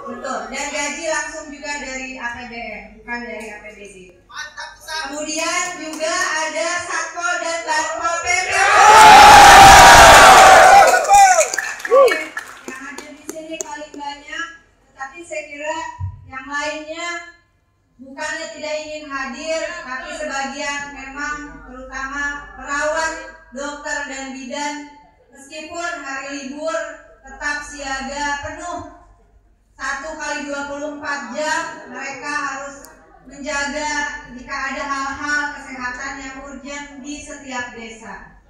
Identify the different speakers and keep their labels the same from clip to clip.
Speaker 1: Betul, dan gaji langsung juga dari APBN, bukan dari APBD. Kemudian juga ada Satpol dan Satpol PP. Yang ada di sini paling banyak, tetapi saya kira yang lainnya bukannya tidak ingin hadir, tapi sebagian memang terutama perawat, dokter dan bidan, meskipun hari libur tetap siaga penuh 1 kali 24 jam, mereka harus menjaga jika ada hal-hal kesehatan yang urgent di setiap desa.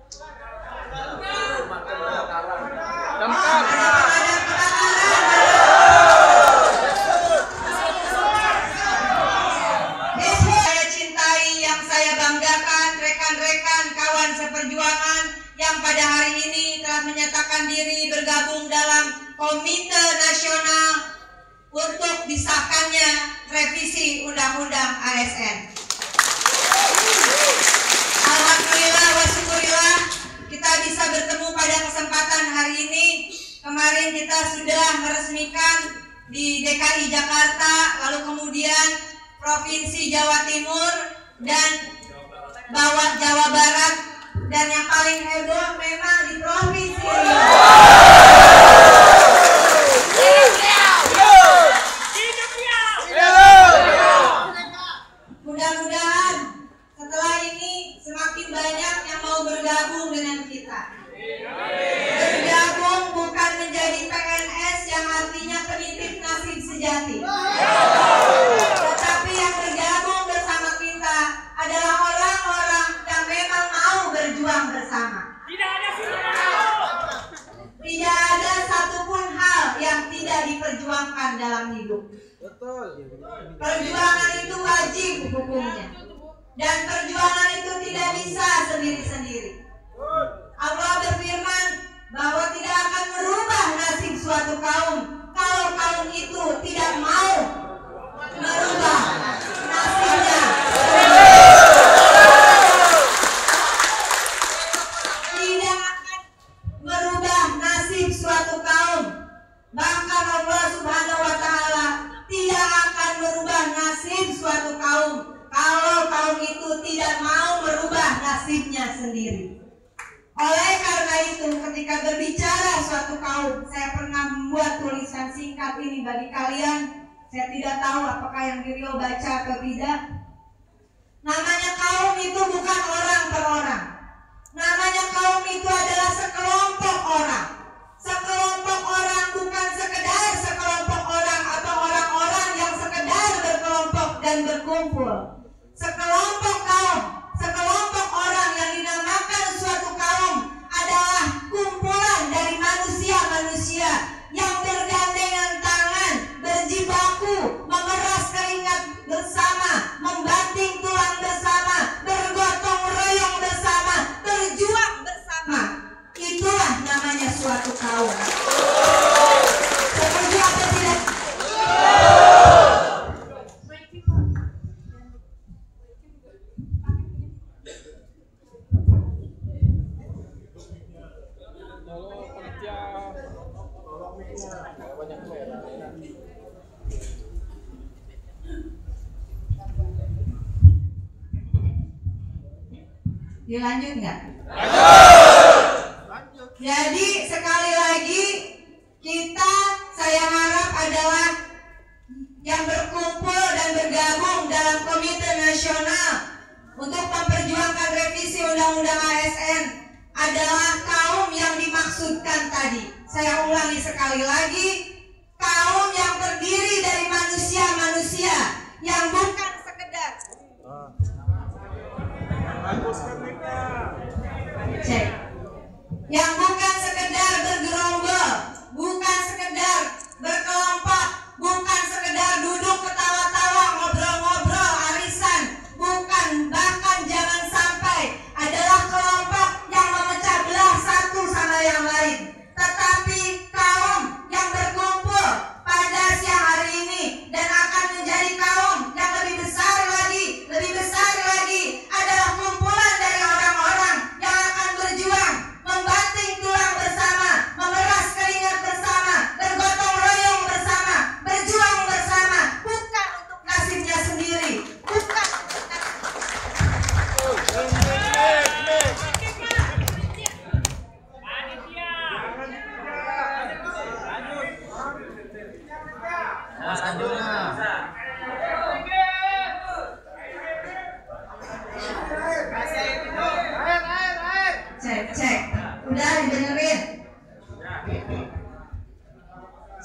Speaker 1: Saya cintai, yang saya banggakan, rekan-rekan, kawan seperjuangan yang pada hari ini telah menyatakan diri bergabung dalam Komite Nasional untuk disahkannya revisi Undang-Undang ASN. Alhamdulillah wa syukurillah kita bisa bertemu pada kesempatan hari ini. Kemarin kita sudah meresmikan di DKI Jakarta, lalu kemudian Provinsi Jawa Timur dan Jawa Barat, dan yang paling heboh memang di Provinsi Mudah-mudahan setelah ini semakin banyak yang mau bergabung dengan kita. Bergabung bukan menjadi PNS yang artinya penitip nasib sejati, tetapi yang bergabung bersama kita adalah orang-orang yang memang mau berjuang bersama. Tidak ada satupun hal yang tidak diperjuangkan dalam hidup. Perjuangan itu wajib hukumnya, dan perjuangan itu tidak bisa sendiri-sendiri. Allah berfirman bahwa tidak akan merubah nasib suatu kaum kalau kaum itu tidak mau merubah nasibnya. Tidak akan merubah nasib suatu kaum. Bahkan Allah Subhanahu wa Ta'ala tidak akan merubah nasib suatu kaum kalau kaum itu tidak mau merubah nasibnya sendiri. Oleh karena itu, ketika berbicara suatu kaum, saya pernah membuat tulisan singkat ini bagi kalian. Saya tidak tahu apakah yang di Rio baca atau tidak. Namanya kaum itu bukan orang per orang. Namanya kaum itu adalah sekelompok orang. Sekelompok orang bukan sekedar sekelompok orang atau orang-orang yang sekedar berkelompok dan berkumpul. Sekelompok kaum, sekelompok orang yang dinamakan suatu kaum adalah kumpulan dari manusia-manusia yang bergandengan tangan, berjibaku, memeras keringat bersama, membanting tulang bersama, bergotong royong bersama, berjuang bersama. Itulah namanya suatu kaum. Setuju atau tidak? Dilanjut nggak? Jadi sekali lagi saya harap adalah yang berkumpul dan bergabung dalam Komite Nasional untuk memperjuangkan revisi Undang-Undang ASN adalah kaum yang dimaksudkan tadi. Saya ulangi sekali lagi, kaum yang terdiri dari manusia-manusia yang bukan sekedar yang bukan sekedar bergerombol, bukan sekedar berkelompok, bukan sekedar duduk ketawa-tawa, ngobrol-ngobrol, arisan, bukan, bahkan jangan sampai adalah kelompok yang memecah belah satu sama yang lain, tetapi kaum yang berkumpul pada siang hari ini dan akan menjadi kaum yang lebih besar lagi adalah kumpulan dari orang-orang yang akan berjuang membanting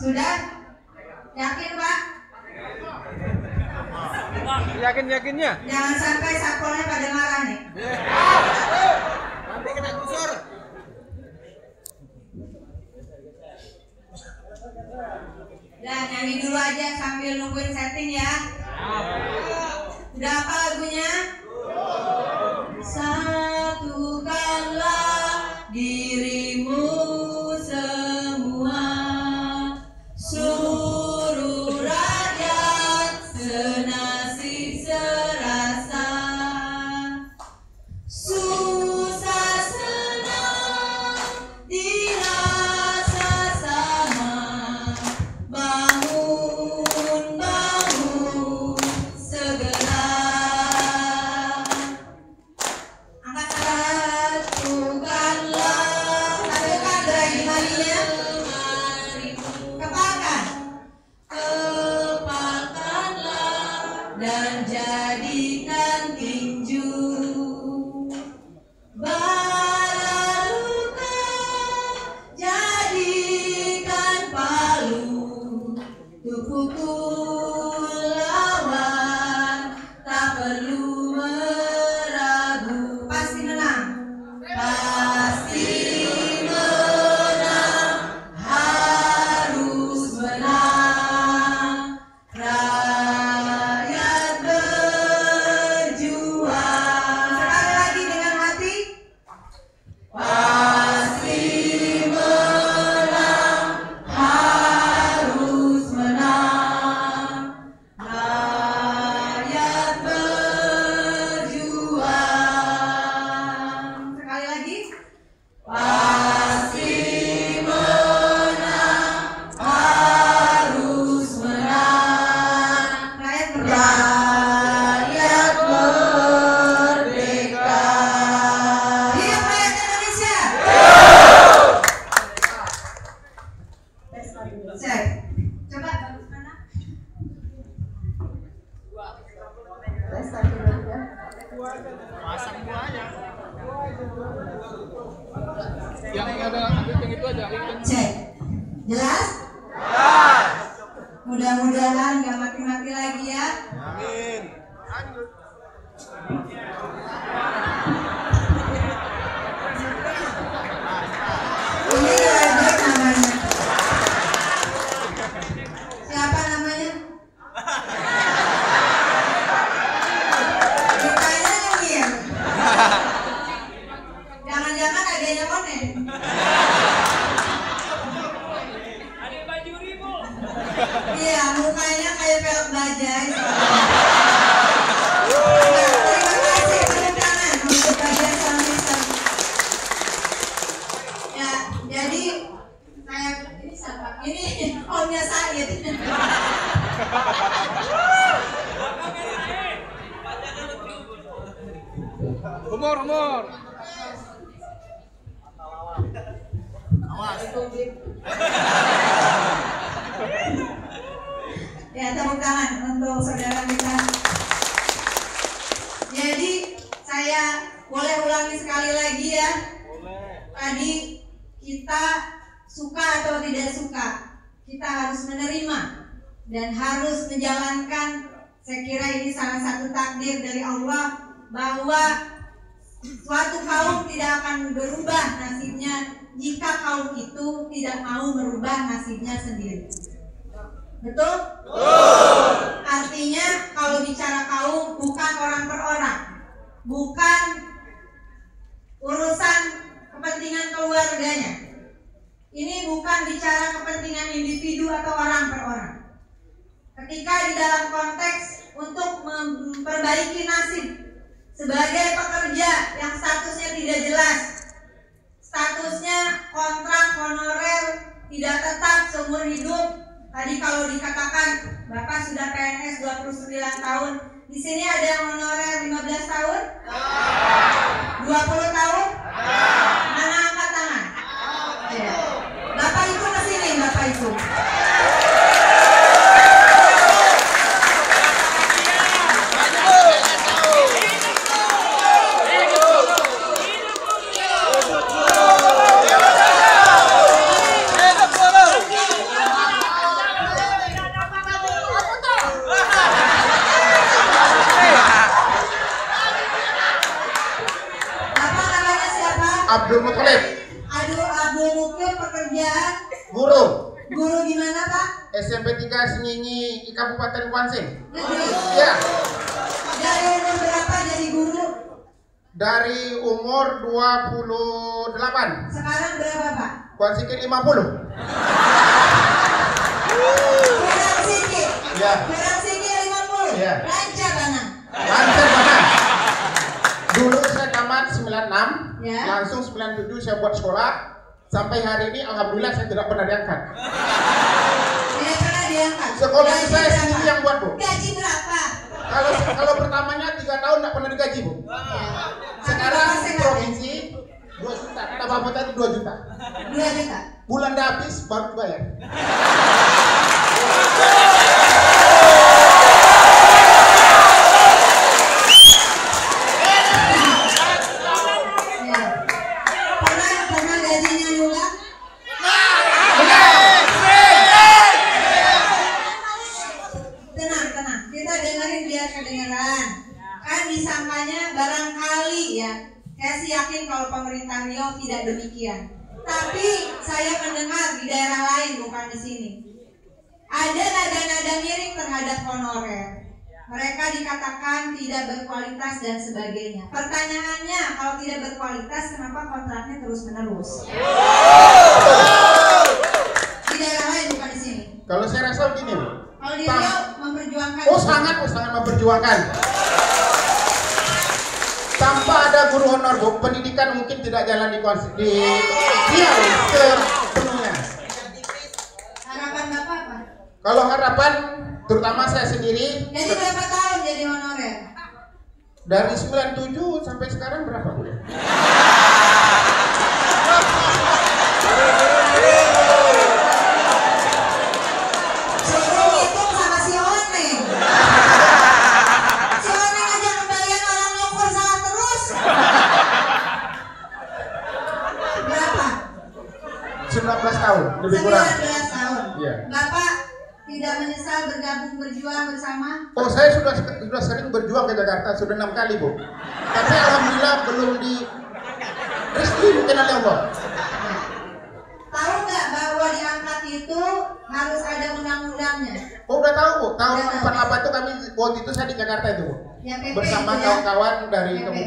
Speaker 1: Sudah? Yakin Pak?
Speaker 2: Yakin-yakinnya?
Speaker 1: Jangan sampai satpolnya pada marah nih.
Speaker 2: Nanti kena gusur.
Speaker 1: Dan nyanyi dulu aja sambil nungguin setting ya. Udah apa lagunya? Satukanlah dirimu semua, seluruh rakyat senasib serasa, susah senang dirasa sama, bangun bangun segera. Dan jadikan tinju bara luka, jadikan palu untuk pukul lawan, tak perlu meragu. Pasti menang, pasti menang, harus menang. Rakyat berjuang. Sekali lagi dengan hati. Pasti menang, harus menang. Rakyat berjuang. Sekali lagi. Pasti menang, harus menang. Rakyat merdeka. Hidup rakyat Indonesia. Cek. Coba bagus mana?
Speaker 2: Pasang buahnya. Yang ada ambil yang itu aja.
Speaker 1: Cek. Jelas? Mudah-mudahan gak mati-mati lagi ya.
Speaker 2: Amin.
Speaker 1: Ini Ledek namanya. Siapa namanya? Ditanya nyengir. Jangan-jangan adanya Monen. Iya, mukanya kayak pelek bajai. Terima kasih, tepuk tangan untuk bagian sound system. Ya, jadi saya ini siapa? Ini omnya Said.
Speaker 2: Humor.
Speaker 1: Ya, tepuk tangan untuk saudara kita. Jadi saya boleh ulangi sekali lagi ya. Tadi kita suka atau tidak suka, kita harus menerima dan harus menjalankan. Saya kira ini salah satu takdir dari Allah bahwa suatu kaum tidak akan berubah nasibnya jika kaum itu tidak mau merubah nasibnya sendiri. Betul? Artinya kalau bicara kaum bukan orang per orang, bukan urusan kepentingan keluarganya. Ini bukan bicara kepentingan individu atau orang per orang. Ketika di dalam konteks untuk memperbaiki nasib sebagai pekerja yang statusnya tidak jelas, statusnya kontrak honorer tidak tetap seumur hidup. Tadi kalau dikatakan Bapak sudah PNS 29 tahun, di sini ada yang honorer 15 tahun? 20 tahun? Mana angkat tangan? Ya. Bapak Ibu ke sini, Bapak Ibu.
Speaker 3: SMP 3 Senyinyi Kabupaten Kuansing.
Speaker 1: Negeri.
Speaker 3: Ya,
Speaker 1: Dari umur berapa jadi guru?
Speaker 3: dari umur 28.
Speaker 1: Sekarang berapa Pak?
Speaker 3: Kuansing 50.
Speaker 1: Kurang sedikit.
Speaker 3: Ya.
Speaker 1: Kurang sedikit 50.
Speaker 3: Ya.
Speaker 1: Lancar banget.
Speaker 3: Lancar banget. Dulu saya tamat 96,
Speaker 1: Ya.
Speaker 3: langsung 97 saya buat sekolah. Sampai hari ini alhamdulillah saya tidak pernah diangkat.
Speaker 1: Tidak pernah diangkat.
Speaker 3: Sekolah
Speaker 1: Gaji
Speaker 3: saya
Speaker 1: berapa?
Speaker 3: sendiri yang buat, Bu.
Speaker 1: Gaji berapa?
Speaker 3: Kalau pertamanya 3 tahun tidak pernah digaji, Bu. Sekarang provinsi 2 juta. Kata Bapak tadi 2 juta.
Speaker 1: 2 juta.
Speaker 3: Bulan dah habis baru dibayar.
Speaker 1: Ya. Pernah gajinya juga? Tenang. Kita dengerin biar kedengeran. Kan disangkanya barangkali ya. Saya sih yakin kalau pemerintah Riau tidak demikian. Tapi saya mendengar di daerah lain bukan di sini. Ada nada-nada miring terhadap honorer. Mereka dikatakan tidak berkualitas dan sebagainya. Pertanyaannya, kalau tidak berkualitas, kenapa kontraknya terus-menerus? Di daerah lain bukan di sini.
Speaker 3: Kalau saya rasa begini, Bu.
Speaker 1: Kalau di Riau memperjuangkan.
Speaker 3: sangat memperjuangkan. Tanpa ada guru honor, Bu, pendidikan mungkin tidak jalan di Riau sepenuhnya.
Speaker 1: Harapan Bapak apa?
Speaker 3: Kalau harapan, terutama saya sendiri,
Speaker 1: Jadi berapa tahun jadi honorer?
Speaker 3: dari 97 sampai sekarang berapa, Bu?
Speaker 1: Suruh hitung sama si Oneng. Si Oneng aja kembalian orang nyukur salah terus. Berapa?
Speaker 3: 19 tahun, lebih kurang.
Speaker 1: 19 tahun.
Speaker 3: Iya.
Speaker 1: Bapak tidak menyesal bergabung berjuang bersama?
Speaker 3: Oh, saya sudah sering berjuang ke Jakarta, sudah 6 kali, Bu. Tapi alhamdulillah belum di rezeki mungkin oleh Allah.
Speaker 1: Tahu nggak bahwa diangkat itu harus ada undang-undangnya?
Speaker 3: Oh, udah tahu, Bu. Tahun
Speaker 1: Udah tahu.
Speaker 3: 48 itu kami waktu itu saya di Jakarta itu, Bu.
Speaker 1: Ya, PP
Speaker 3: Bersama
Speaker 1: itu ya.
Speaker 3: kawan-kawan dari
Speaker 1: PP.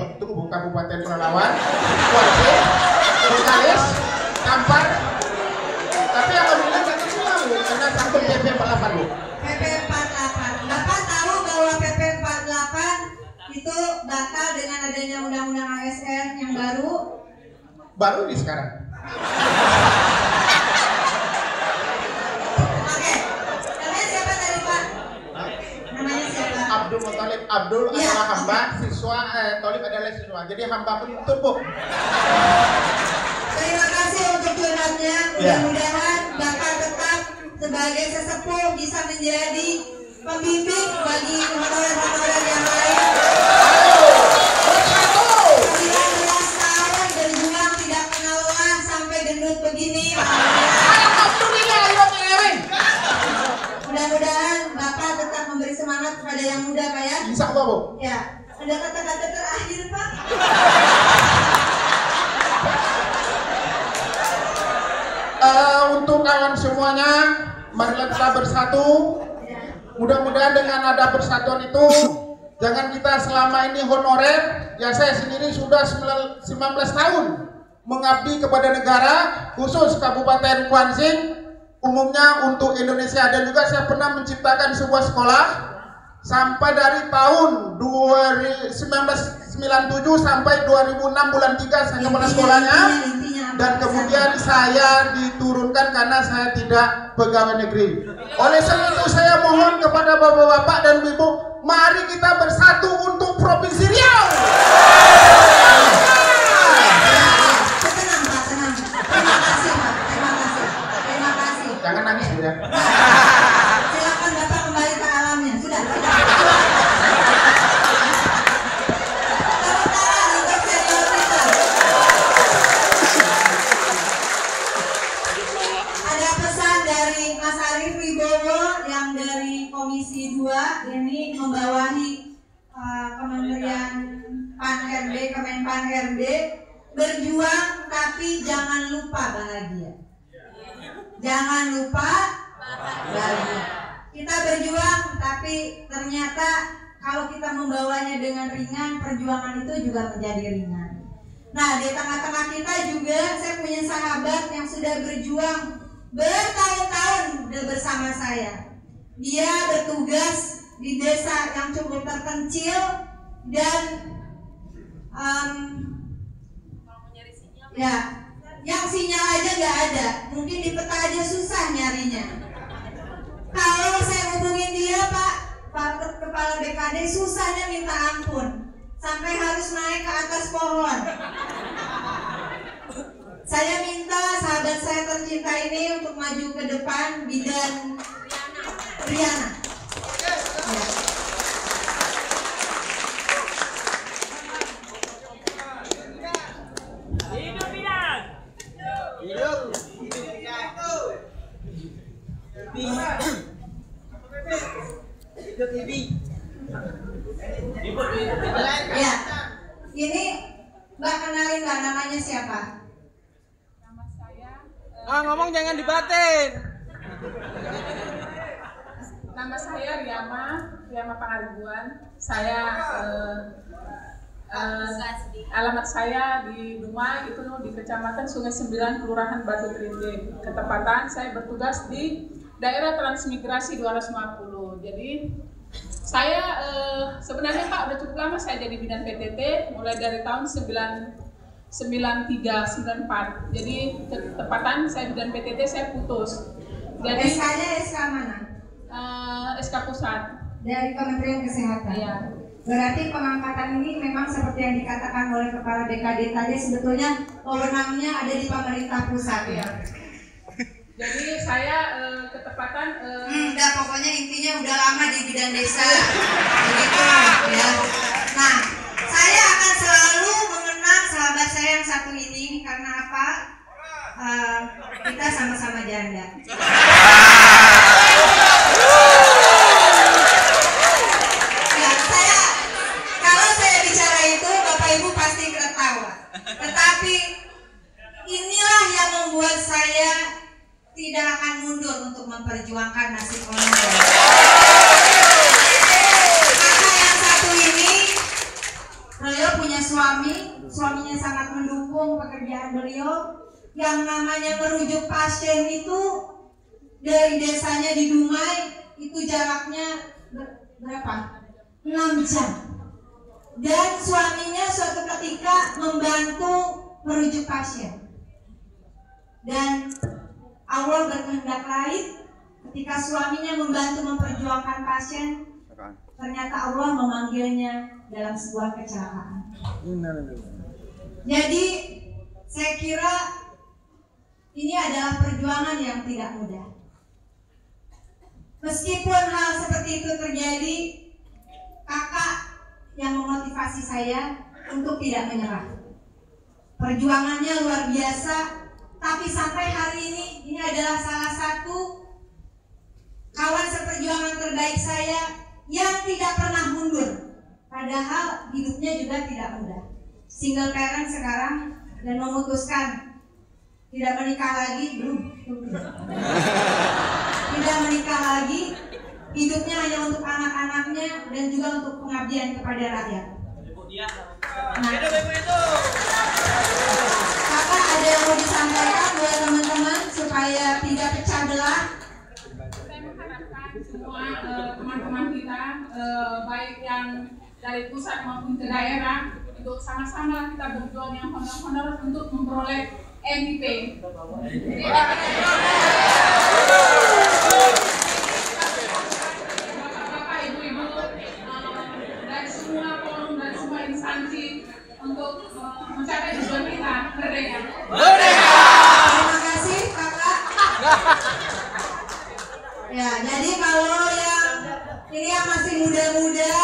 Speaker 3: Kabupaten Pelalawan, Kuansing, Bengkalis, Kampar. Tapi alhamdulillah nggak semua, Bu, karena sampai PP 48, Bu.
Speaker 1: PP 48. Bapak tahu bahwa PP 48 itu batal dengan adanya undang-undang ASN yang baru?
Speaker 3: Baru di sekarang.
Speaker 1: Oke. Namanya siapa tadi Pak? Namanya siapa?
Speaker 3: Abdul Muthalib. Abdul
Speaker 1: Iya.
Speaker 3: adalah hamba, siswa, Thalib adalah siswa. Jadi hamba penuntut, Bu.
Speaker 1: Terima kasih untuk curhatnya.
Speaker 3: Ya.
Speaker 1: Mudah-mudahan Bapak tetap sebagai sesepuh bisa menjadi pembimbing bagi honorer-honorer yang lain. 19 tahun berjuang tidak kenal lelah sampai gendut begini. Mudah-mudahan Bapak tetap memberi semangat kepada yang muda Pak ya.
Speaker 3: Insya Allah, Bu.
Speaker 1: Ya, ada kata-kata terakhir Pak.
Speaker 3: Untuk kawan semuanya, marilah kita bersatu. Mudah-mudahan dengan ada persatuan itu, jangan kita selama ini honorer. Ya, saya sendiri sudah 19 tahun mengabdi kepada negara, khusus Kabupaten Kuansing, umumnya untuk Indonesia. Dan juga saya pernah menciptakan sebuah sekolah sampai dari tahun 1997 sampai 2006 bulan 3 saya kepala sekolahnya. Dan kemudian saya diturunkan karena saya tidak pegawai negeri. Oleh sebab itu saya mohon kepada bapak-bapak dan ibu, mari kita bersatu untuk Provinsi Riau.
Speaker 1: Tenang Pak, tenang. Terima kasih Pak, terima kasih.
Speaker 3: Jangan nangis, Bu, ya.
Speaker 1: Silakan Bapak kembali ke alamnya. Sudah. Tepuk tangan untuk senior kita. Ada pesan dari Mas Arief Wibowo yang dari Komisi 2 ini membawahi Kementerian Pan-RB, Kemenpan-RB, berjuang tapi jangan lupa bahagia. Jangan lupa bahagia. Kita berjuang, tapi ternyata kalau kita membawanya dengan ringan, perjuangan itu juga menjadi ringan. Nah, di tengah-tengah kita juga saya punya sahabat yang sudah berjuang bertahun-tahun bersama saya. Dia bertugas di desa yang cukup terpencil dan ya, yang sinyal aja nggak ada, mungkin di peta aja susah nyarinya. Kalau saya hubungin dia, Pak Kepala BKD, susahnya minta ampun, sampai harus naik ke atas pohon. Saya minta sahabat saya tercinta ini untuk maju ke depan, Bidan Riana. Ya.
Speaker 4: Hidup Bidan.
Speaker 1: Ya, ini Mbak kenalin Mbak, namanya siapa?
Speaker 4: Nama saya
Speaker 2: Ngomong jangan dibatin.
Speaker 4: Nama saya Riama Pangaribuan. Saya alamat saya di Dumai, itu di Kecamatan Sungai 9, Kelurahan Batu Trinde. Ketepatan saya bertugas di daerah transmigrasi 250. Jadi saya sebenarnya Pak udah cukup lama saya jadi bidan PTT, mulai dari tahun 93-94. Jadi ketepatan saya bidan PTT saya putus. Jadi
Speaker 1: SK-nya SK mana?
Speaker 4: SK pusat
Speaker 1: Dari Kementerian Kesehatan.
Speaker 4: ya.
Speaker 1: Berarti pengangkatan ini memang seperti yang dikatakan oleh Kepala BKD tadi, sebetulnya wewenangnya ada di pemerintah pusat ya.
Speaker 4: Jadi saya ketepatan
Speaker 1: Udah pokoknya intinya udah lama di bidang desa, begitu ya. Nah, saya akan selalu mengenang sahabat saya yang satu ini karena apa? Kita sama-sama janda. Kalau saya bicara itu, Bapak Ibu pasti ketawa. Tetapi inilah yang membuat saya tidak akan mundur untuk memperjuangkan nasib orang lain. Kakak yang satu ini, beliau punya suaminya sangat mendukung pekerjaan beliau. Yang namanya merujuk pasien itu dari desanya di Dumai itu jaraknya berapa? 6 jam. Dan suaminya suatu ketika membantu merujuk pasien. Dan Allah berkehendak lain, ketika suaminya membantu memperjuangkan pasien, ternyata Allah memanggilnya dalam sebuah kecelakaan. Jadi saya kira ini adalah perjuangan yang tidak mudah. Meskipun hal seperti itu terjadi, kakak yang memotivasi saya untuk tidak menyerah. Perjuangannya luar biasa, tapi sampai hari ini adalah salah satu kawan seperjuangan terbaik saya yang tidak pernah mundur. Padahal hidupnya juga tidak mudah. Single parent sekarang dan memutuskan tidak menikah lagi, tidak menikah lagi, hidupnya hanya untuk anak-anaknya dan juga untuk pengabdian kepada rakyat. Nah, kakak ada yang mau disampaikan buat teman-teman supaya tidak pecah belah?
Speaker 4: Saya mengharapkan semua teman-teman kita, baik yang dari pusat maupun ke daerah, untuk sama-sama kita berjuang yang honor-honor untuk memperoleh MIP. Bapak-bapak, ibu-ibu, dari semua forum, dari semua instansi untuk mencapai tujuan kita, merdeka.
Speaker 1: Terima kasih kakak. Ya, jadi kalau yang ini yang masih muda-muda,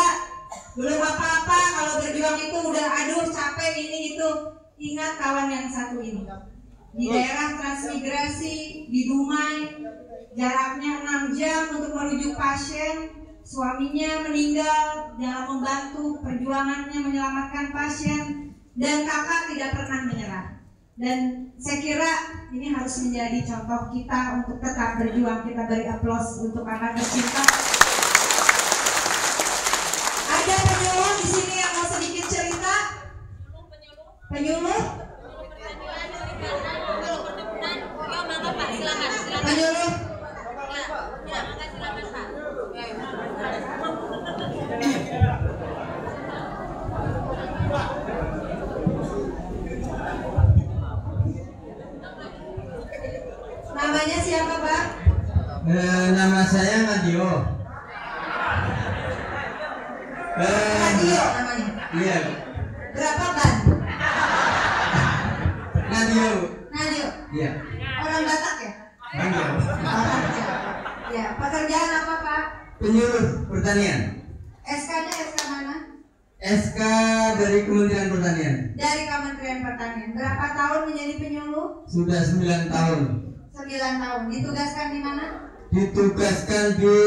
Speaker 1: belum apa-apa, kalau berjuang itu udah aduh capek ini itu, ingat kawan yang satu ini. Di daerah transmigrasi di Dumai, jaraknya 6 jam untuk merujuk pasien, suaminya meninggal dalam membantu perjuangannya menyelamatkan pasien, dan kakak tidak pernah menyerah. Dan Saya kira ini harus menjadi contoh kita untuk tetap berjuang. Kita beri aplaus untuk anak tercinta. Ada penyuluh di sini yang mau sedikit cerita? Penyuluh? Penyuluh? Namanya siapa, Pak?
Speaker 5: Nama saya Nadio.
Speaker 1: Nadio namanya.
Speaker 5: Iya,
Speaker 1: Berapa ban?
Speaker 5: Nadio.
Speaker 1: Nadio.
Speaker 5: Iya.
Speaker 1: Orang Batak ya?
Speaker 5: Iya.
Speaker 1: Ya, pekerjaan apa, Pak?
Speaker 5: Penyuluh pertanian.
Speaker 1: SK-nya SK mana?
Speaker 5: SK dari Kementerian Pertanian.
Speaker 1: Dari Kementerian Pertanian. Berapa tahun menjadi penyuluh?
Speaker 5: Sudah 9 tahun.
Speaker 1: 9 tahun. Ditugaskan di mana?
Speaker 5: Ditugaskan di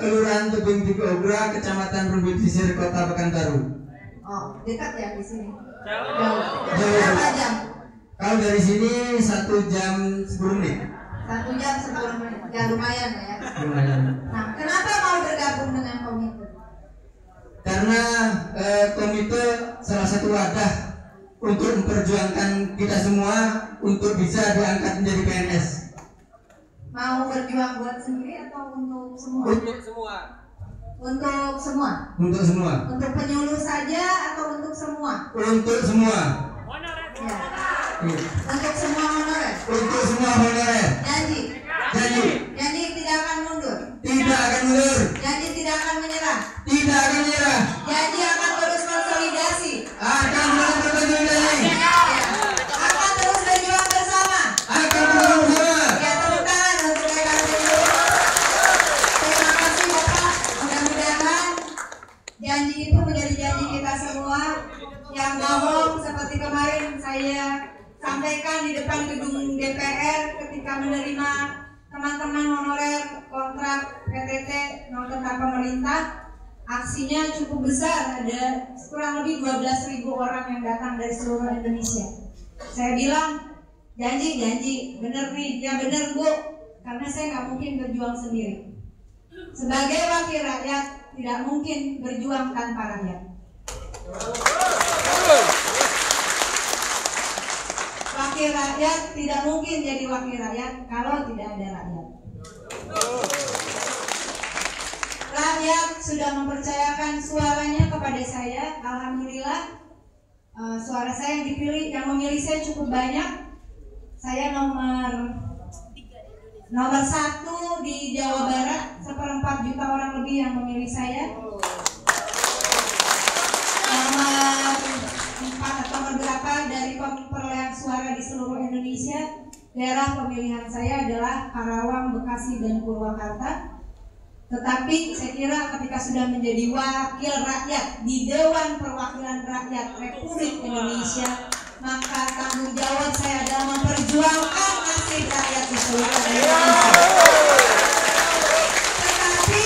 Speaker 5: Kelurahan Tebing Tiga Ogra, Kecamatan Rumput Sisir, Kota Pekanbaru.
Speaker 1: Oh, dekat ya di sini.
Speaker 5: Jauh.
Speaker 1: Berapa jam?
Speaker 5: Kalau dari sini 1 jam 10 menit.
Speaker 1: 1 jam 10 menit. Ya lumayan ya.
Speaker 5: Lumayan.
Speaker 1: Nah, kenapa mau bergabung dengan komite?
Speaker 5: Karena komite salah satu wadah untuk memperjuangkan kita semua untuk bisa diangkat menjadi PNS.
Speaker 1: Mau berjuang buat sendiri atau untuk semua?
Speaker 2: Untuk semua.
Speaker 1: Untuk semua.
Speaker 5: Untuk semua.
Speaker 1: Untuk penyuluh saja atau untuk semua?
Speaker 5: Untuk semua.
Speaker 1: Ya.
Speaker 5: Iya.
Speaker 1: Untuk semua honorer.
Speaker 5: Untuk semua honorer.
Speaker 1: Janji.
Speaker 5: Janji
Speaker 1: Janji tidak akan mundur.
Speaker 5: tidak akan mundur,
Speaker 1: Janji tidak akan menyerah.
Speaker 5: tidak akan menyerah,
Speaker 1: Janji akan terus konsolidasi.
Speaker 5: akan terus berkonsolidasi,
Speaker 1: Akan terus berjuang bersama.
Speaker 5: akan terus bersama.
Speaker 1: Ya, tepuk tangan untuk rekan penyuluh. Terima kasih Bapak. Mudah-mudahan janji itu menjadi janji kita semua. Yang bohong seperti kemarin saya sampaikan di depan gedung DPR ketika menerima teman-teman honorer kontrak PTT non tetap pemerintah. Aksinya cukup besar, ada kurang lebih 12.000 orang yang datang dari seluruh Indonesia. Saya bilang janji bener nih, ya bener Bu, karena saya nggak mungkin berjuang sendiri. Sebagai wakil rakyat tidak mungkin berjuang tanpa rakyat. Wakil rakyat tidak mungkin jadi wakil rakyat kalau tidak ada rakyat. Rakyat sudah mempercayakan suaranya kepada saya. Alhamdulillah, suara saya yang dipilih, yang memilih saya cukup banyak. Saya nomor 1 di Jawa Barat, 1/4 juta orang lebih yang memilih saya. Nomor 4 atau nomor berapa dari perolehan suara di seluruh Indonesia. Daerah pemilihan saya adalah Karawang, Bekasi, dan Purwakarta. Tetapi saya kira ketika sudah menjadi wakil rakyat di Dewan Perwakilan Rakyat Republik Indonesia, maka tanggung jawab saya adalah memperjuangkan nasib rakyat di seluruh Indonesia. Tetapi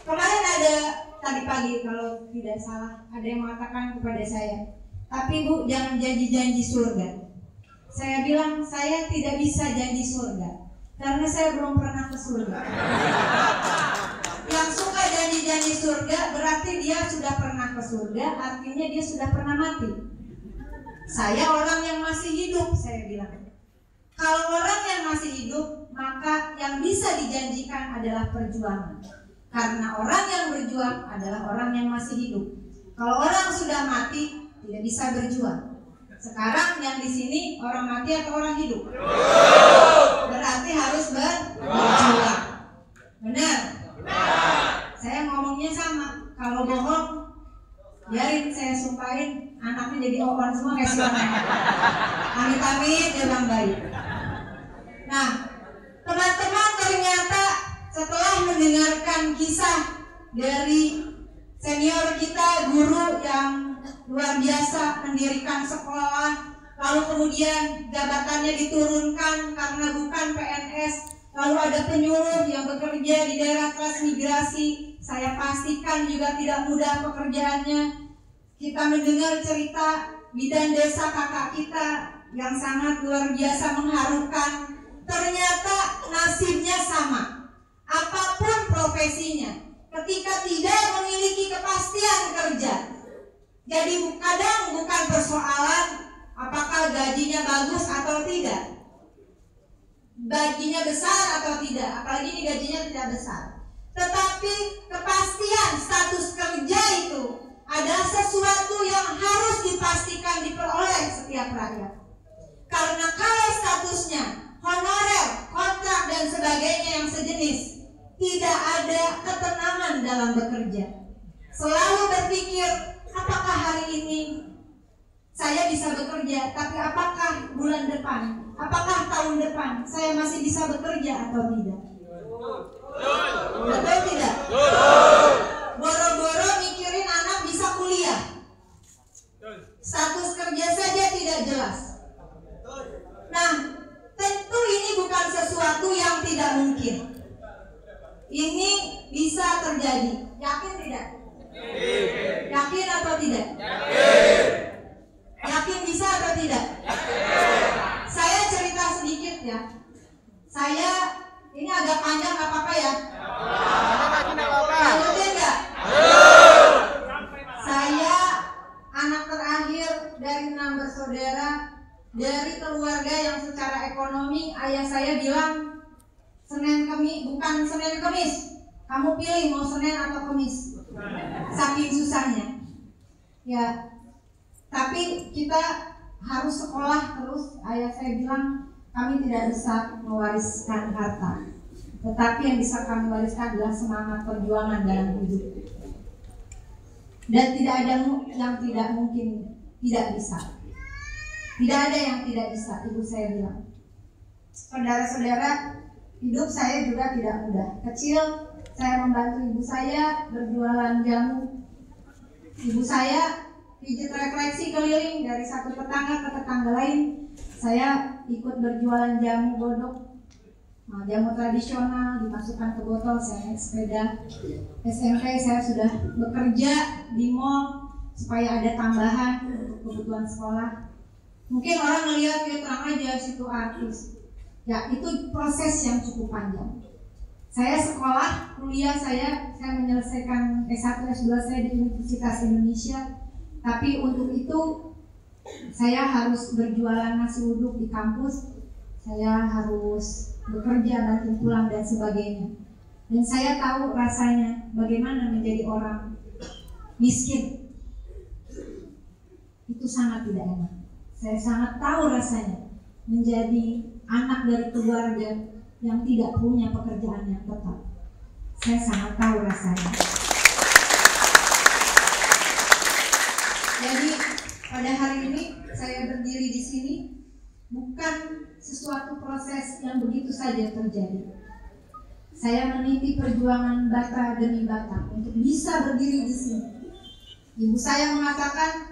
Speaker 1: kemarin ada tadi pagi kalau tidak salah ada yang mengatakan kepada saya, tapi Bu jangan janji-janji surga. Saya bilang saya tidak bisa janji surga karena saya belum pernah ke surga. Yang suka janji-janji surga berarti dia sudah pernah ke surga, artinya dia sudah pernah mati. Saya orang yang masih hidup, saya bilang. Kalau orang yang masih hidup, maka yang bisa dijanjikan adalah perjuangan. Karena orang yang berjuang adalah orang yang masih hidup. Kalau orang sudah mati, tidak bisa berjuang. Sekarang yang di sini orang mati atau orang hidup? Berarti harus berjuang. Benar? Saya ngomongnya sama. Kalau bohong, biarin saya sumpahin anaknya jadi opan semua kayak si amit-amit dia bang baik. Nah, teman-teman ternyata setelah mendengarkan kisah dari senior kita, guru yang luar biasa mendirikan sekolah, lalu kemudian jabatannya diturunkan karena bukan PNS, lalu ada penyuluh yang bekerja di daerah transmigrasi, saya pastikan juga tidak mudah pekerjaannya. Kita mendengar cerita bidan desa kakak kita yang sangat luar biasa mengharukan, ternyata nasibnya sama. Apapun profesinya, ketika tidak memiliki kepastian kerja, jadi kadang bukan persoalan apakah gajinya bagus atau tidak, gajinya besar atau tidak, apalagi ini gajinya tidak besar, tetapi kepastian status kerja itu adalah sesuatu yang harus dipastikan diperoleh setiap rakyat. Karena kalau statusnya honorer, kontrak dan sebagainya yang sejenis, tidak ada ketenangan dalam bekerja. Selalu berpikir, apakah hari ini saya bisa bekerja, tapi apakah bulan depan, apakah tahun depan saya masih bisa bekerja atau tidak? Betul tidak? Boro-boro mikirin anak bisa kuliah, status kerja saja tidak jelas. Nah, tentu ini bukan sesuatu yang tidak mungkin. Ini bisa terjadi. Yakin tidak? Yakin atau tidak? Yakin bisa atau tidak? Saya cerita sedikit ya. Saya ini agak panjang, gak apa-apa ya? Lanjutin nggak? Saya anak terakhir dari 6 bersaudara, dari keluarga yang secara ekonomi ayah saya bilang bukan Senin Kemis, kamu pilih mau Senin atau Kemis, saking susahnya ya. Tapi kita harus sekolah terus. Ayah saya bilang kami tidak bisa mewariskan harta, tetapi yang bisa kami wariskan adalah semangat perjuangan dalam hidup. Dan tidak ada yang tidak mungkin, tidak bisa. Tidak ada yang tidak bisa, ibu saya bilang. Saudara-saudara, hidup saya juga tidak mudah. Kecil, saya membantu ibu saya berjualan jamu. Ibu saya pijit refleksi keliling dari satu tetangga ke tetangga lain. Saya ikut berjualan jamu godok, jamu tradisional dimasukkan ke botol. Saya naik sepeda. SMP saya sudah bekerja di mall supaya ada tambahan untuk kebutuhan sekolah. Mungkin orang melihat ya terang aja situ artis. Ya, itu proses yang cukup panjang. Saya sekolah, kuliah saya menyelesaikan S1, S2 saya di Universitas Indonesia. Tapi untuk itu saya harus berjualan nasi uduk di kampus. Saya harus bekerja, banting tulang dan sebagainya. Dan saya tahu rasanya bagaimana menjadi orang miskin. Itu sangat tidak enak. Saya sangat tahu rasanya menjadi anak dari keluarga yang tidak punya pekerjaan yang tetap. Saya sangat tahu rasanya. Jadi pada hari ini saya berdiri di sini bukan sesuatu proses yang begitu saja terjadi. Saya meniti perjuangan bata demi bata untuk bisa berdiri di sini. Ibu saya mengatakan,